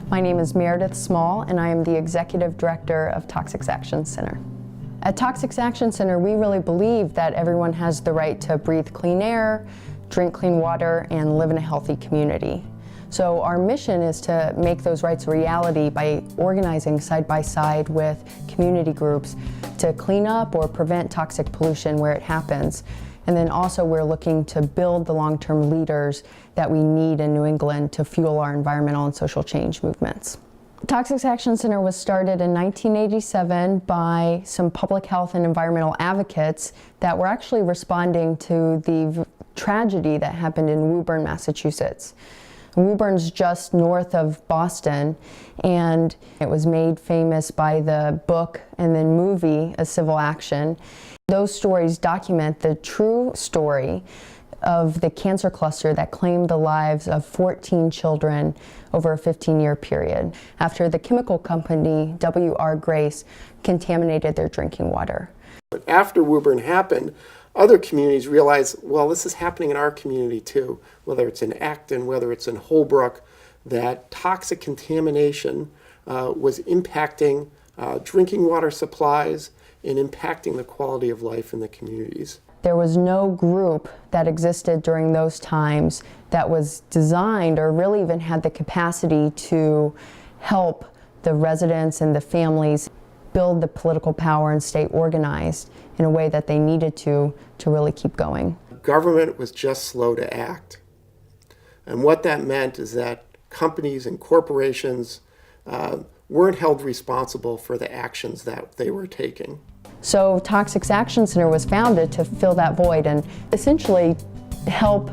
My name is Meredith Small, and I am the Executive Director of Toxics Action Center. At Toxics Action Center, we really believe that everyone has the right to breathe clean air, drink clean water, and live in a healthy community. So our mission is to make those rights a reality by organizing side by side with community groups to clean up or prevent toxic pollution where it happens. And then also we're looking to build the long-term leaders that we need in New England to fuel our environmental and social change movements. Toxics Action Center was started in 1987 by some public health and environmental advocates that were actually responding to the tragedy that happened in Woburn, Massachusetts. Woburn's just north of Boston, and it was made famous by the book and then movie, A Civil Action. Those stories document the true story of the cancer cluster that claimed the lives of 14 children over a 15-year period after the chemical company W.R. Grace contaminated their drinking water. But after Woburn happened, other communities realized, well, this is happening in our community too, whether it's in Acton, whether it's in Holbrook, that toxic contamination was impacting drinking water supplies and impacting the quality of life in the communities. There was no group that existed during those times that was designed or really even had the capacity to help the residents and the families build the political power and stay organized in a way that they needed to really keep going. Government was just slow to act. And what that meant is that companies and corporations weren't held responsible for the actions that they were taking. So Toxics Action Center was founded to fill that void and essentially help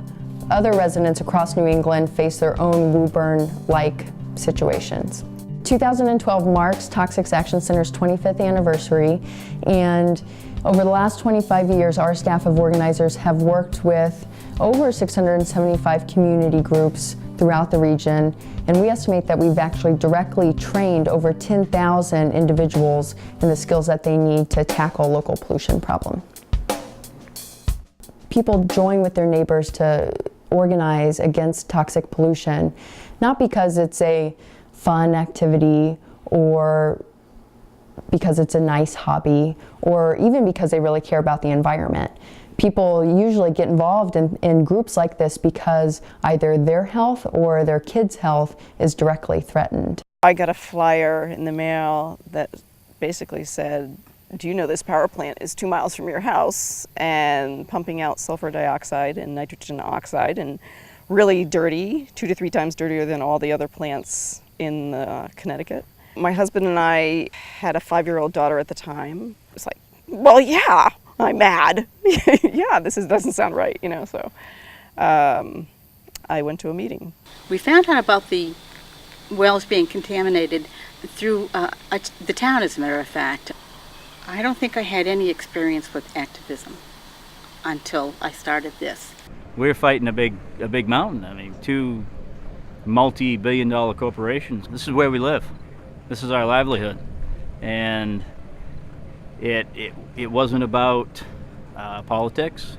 other residents across New England face their own Woburn-like situations. 2012 marks Toxics Action Center's 25th anniversary, and over the last 25 years, our staff of organizers have worked with over 675 community groups throughout the region, and we estimate that we've actually directly trained over 10,000 individuals in the skills that they need to tackle local pollution problem. People join with their neighbors to organize against toxic pollution, not because it's a fun activity or because it's a nice hobby or even because they really care about the environment. People usually get involved in groups like this because either their health or their kids' health is directly threatened. I got a flyer in the mail that basically said, do you know this power plant is 2 miles from your house and pumping out sulfur dioxide and nitrogen oxide and really dirty, 2 to 3 times dirtier than all the other plants in Connecticut. My husband and I had a 5-year-old daughter at the time. It was like, well, yeah, I'm mad. Yeah, doesn't sound right, so I went to a meeting. We found out about the wells being contaminated through the town, as a matter of fact. I don't think I had any experience with activism until I started this. We're fighting a big mountain. I mean, 2 multi-billion-dollar corporations. This is where we live. This is our livelihood, and it wasn't about politics.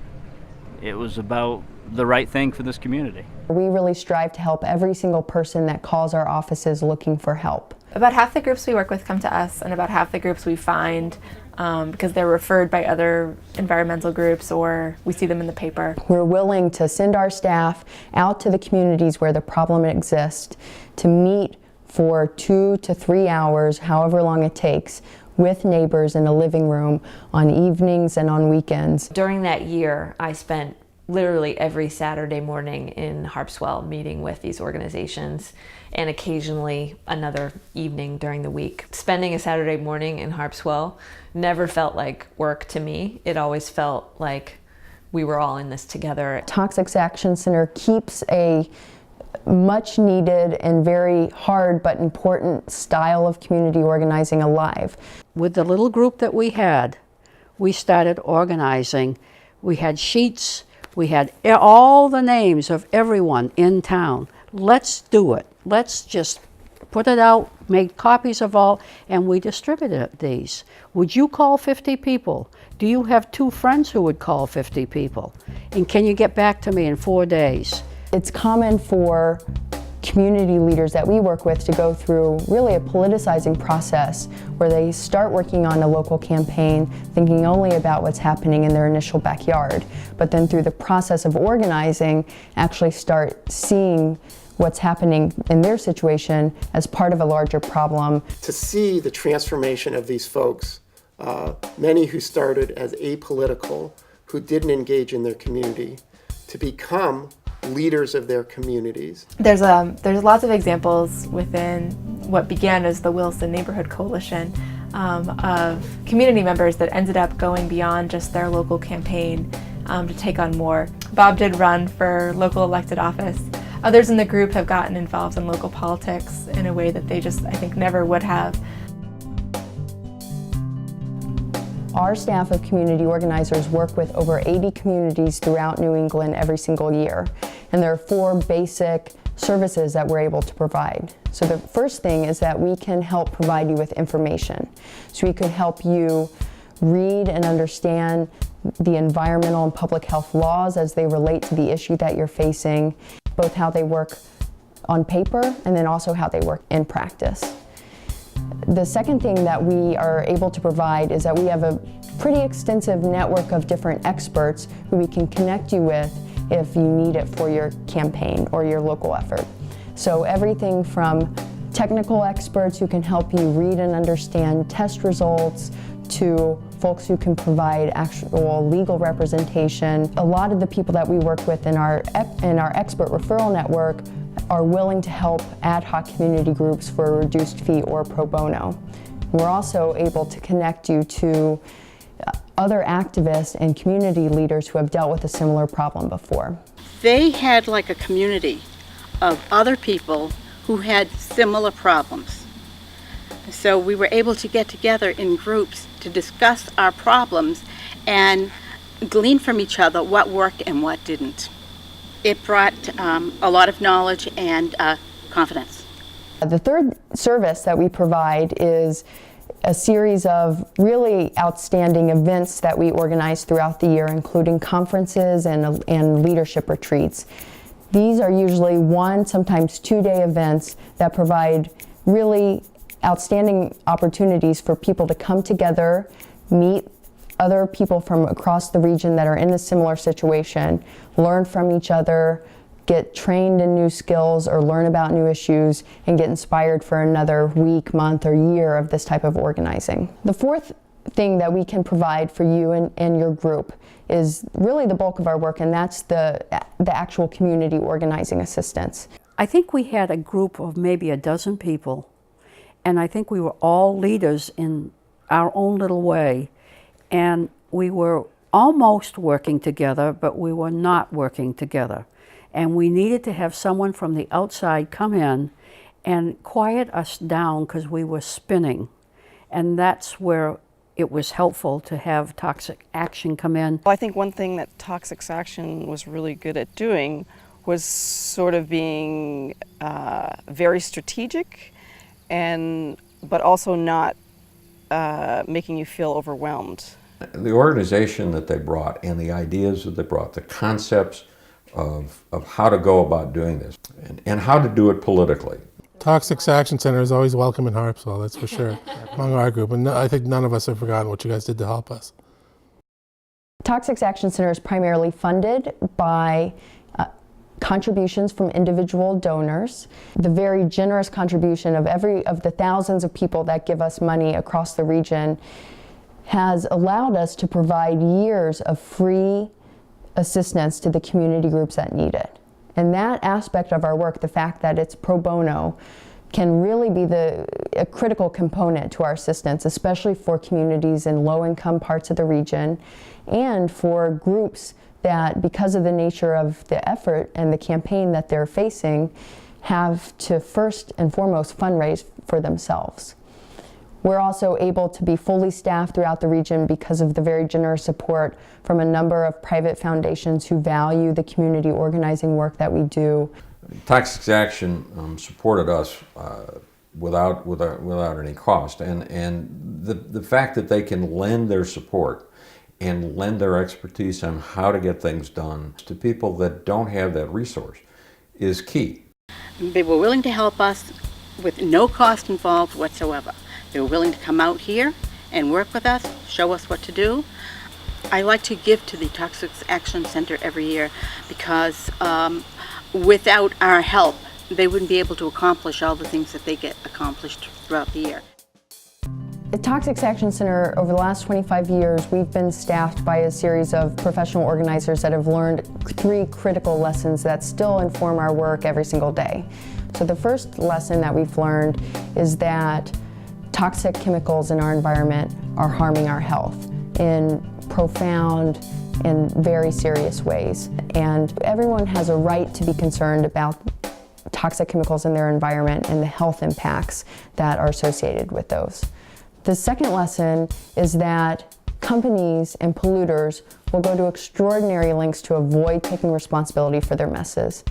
It was about the right thing for this community. We really strive to help every single person that calls our offices looking for help. About half the groups we work with come to us, and about half the groups we find because they're referred by other environmental groups or we see them in the paper. We're willing to send our staff out to the communities where the problem exists to meet for 2 to 3 hours, however long it takes, with neighbors in a living room on evenings and on weekends. During that year, I spent literally every Saturday morning in Harpswell meeting with these organizations, and occasionally another evening during the week. Spending a Saturday morning in Harpswell never felt like work to me. It always felt like we were all in this together. Toxics Action Center keeps a much needed and very hard but important style of community organizing alive. With the little group that we had, we started organizing. We had sheets, we had all the names of everyone in town. Let's do it. Let's just put it out, make copies of all, and we distributed these. Would you call 50 people? Do you have 2 friends who would call 50 people? And can you get back to me in 4 days? It's common for community leaders that we work with to go through really a politicizing process where they start working on a local campaign thinking only about what's happening in their initial backyard, but then through the process of organizing actually start seeing what's happening in their situation as part of a larger problem. To see the transformation of these folks, many who started as apolitical, who didn't engage in their community, to become leaders of their communities. There's lots of examples within what began as the Wilson Neighborhood Coalition of community members that ended up going beyond just their local campaign to take on more. Bob did run for local elected office. Others in the group have gotten involved in local politics in a way that they just, I think, never would have. Our staff of community organizers work with over 80 communities throughout New England every single year. And there are 4 basic services that we're able to provide. So the first thing is that we can help provide you with information. So we could help you read and understand the environmental and public health laws as they relate to the issue that you're facing, both how they work on paper and then also how they work in practice. The second thing that we are able to provide is that we have a pretty extensive network of different experts who we can connect you with if you need it for your campaign or your local effort. So everything from technical experts who can help you read and understand test results to folks who can provide actual legal representation. A lot of the people that we work with in our expert referral network are willing to help ad hoc community groups for a reduced fee or pro bono. We're also able to connect you to other activists and community leaders who have dealt with a similar problem before. They had like a community of other people who had similar problems. So we were able to get together in groups to discuss our problems and glean from each other what worked and what didn't. It brought a lot of knowledge and confidence. The third service that we provide is a series of really outstanding events that we organize throughout the year, including conferences and leadership retreats. These are usually 1, sometimes 2-day events that provide really outstanding opportunities for people to come together, meet other people from across the region that are in a similar situation, learn from each other, get trained in new skills or learn about new issues, and get inspired for another week, month, or year of this type of organizing. The fourth thing that we can provide for you and your group is really the bulk of our work, and that's the actual community organizing assistance. I think we had a group of maybe a dozen people, and I think we were all leaders in our own little way, and we were almost working together, but we were not working together. And we needed to have someone from the outside come in and quiet us down because we were spinning. And that's where it was helpful to have Toxic Action come in. Well, I think one thing that Toxic Action was really good at doing was sort of being very strategic, but also not making you feel overwhelmed. The organization that they brought and the ideas that they brought, the concepts of how to go about doing this and how to do it politically. Toxic Action Center is always welcome in Harpswell, that's for sure, among our group. And I think none of us have forgotten what you guys did to help us. Toxic Action Center is primarily funded by contributions from individual donors. The very generous contribution of the thousands of people that give us money across the region has allowed us to provide years of free assistance to the community groups that need it. And that aspect of our work, the fact that it's pro bono, can really be a critical component to our assistance, especially for communities in low-income parts of the region and for groups that, because of the nature of the effort and the campaign that they're facing, have to first and foremost fundraise for themselves. We're also able to be fully staffed throughout the region because of the very generous support from a number of private foundations who value the community organizing work that we do. Toxic Action supported us without any cost, and the fact that they can lend their support and lend their expertise on how to get things done to people that don't have that resource is key. They were willing to help us with no cost involved whatsoever. They were willing to come out here and work with us, show us what to do. I like to give to the Toxics Action Center every year because without our help, they wouldn't be able to accomplish all the things that they get accomplished throughout the year. At Toxics Action Center, over the last 25 years, we've been staffed by a series of professional organizers that have learned 3 critical lessons that still inform our work every single day. So the first lesson that we've learned is that toxic chemicals in our environment are harming our health in profound and very serious ways. And everyone has a right to be concerned about toxic chemicals in their environment and the health impacts that are associated with those. The second lesson is that companies and polluters will go to extraordinary lengths to avoid taking responsibility for their messes.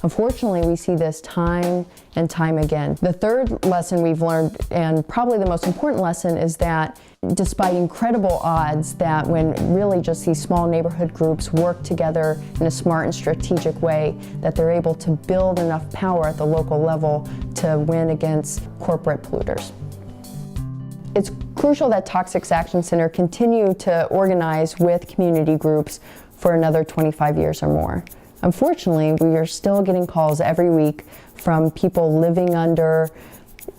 Unfortunately, we see this time and time again. The third lesson we've learned, and probably the most important lesson, is that despite incredible odds, that when really just these small neighborhood groups work together in a smart and strategic way, that they're able to build enough power at the local level to win against corporate polluters. It's crucial that Toxics Action Center continue to organize with community groups for another 25 years or more. Unfortunately, we are still getting calls every week from people living under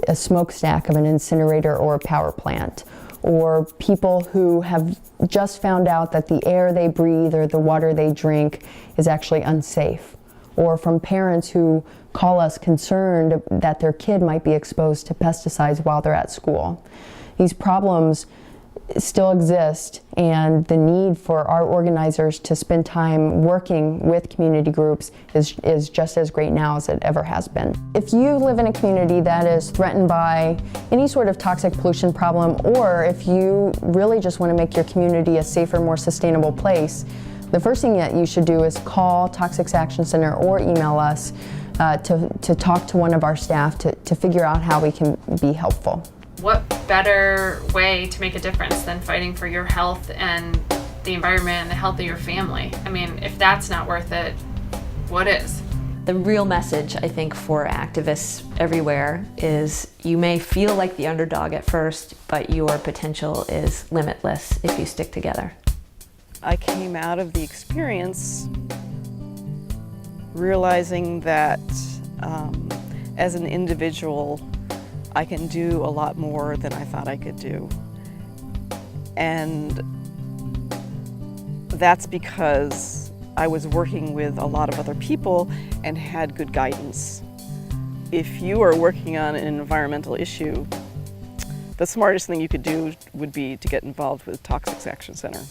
a smokestack of an incinerator or a power plant, or people who have just found out that the air they breathe or the water they drink is actually unsafe, or from parents who call us concerned that their kid might be exposed to pesticides while they're at school. These problems still exist, and the need for our organizers to spend time working with community groups is just as great now as it ever has been. If you live in a community that is threatened by any sort of toxic pollution problem, or if you really just want to make your community a safer, more sustainable place, the first thing that you should do is call Toxics Action Center or email us to talk to one of our staff to figure out how we can be helpful. What better way to make a difference than fighting for your health and the environment and the health of your family? I mean, if that's not worth it, what is? The real message, I think, for activists everywhere is you may feel like the underdog at first, but your potential is limitless if you stick together. I came out of the experience realizing that as an individual, I can do a lot more than I thought I could do. And that's because I was working with a lot of other people and had good guidance. If you are working on an environmental issue, the smartest thing you could do would be to get involved with Toxics Action Center.